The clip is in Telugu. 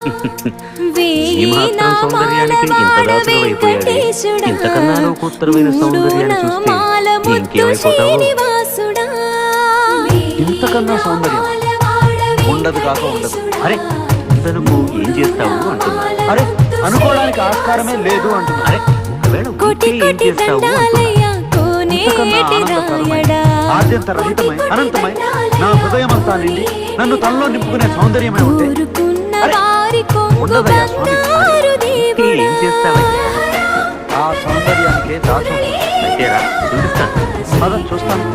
ఈ మాత్రం సౌందర్యానికి ఇంత దాసులు అయిపోయాడు. ఇంతకన్నా లోకోత్తరమైన సౌందర్యాన్ని చూస్తే ఇంకేమైపోతావు? ఇంతకన్నా సౌందర్యం ఉండదు కాక ఉండదు. అరే ఇంతకు ఏం చేస్తావు అంటున్నా. అరే అనుకోవడానికి ఆస్కారమే లేదు అంటున్నా. అరే ఒకవేళ ఉంటే ఏం చేస్తావు అంటున్నా. ఇంతకన్నా ఆనందకరమైన, ఆద్యంత రహితమై అనంతమై నా హృదయమంతా నిండి నన్ను తనలో నింపుకునే సౌందర్యమే ఉంటే ఉండదయ్యా స్వామి. ఉంటే ఏం చేస్తావయ్యా? ఆ సౌందర్యానికే దాసు. అంతేరా చూపిస్తాను. చూస్తాను.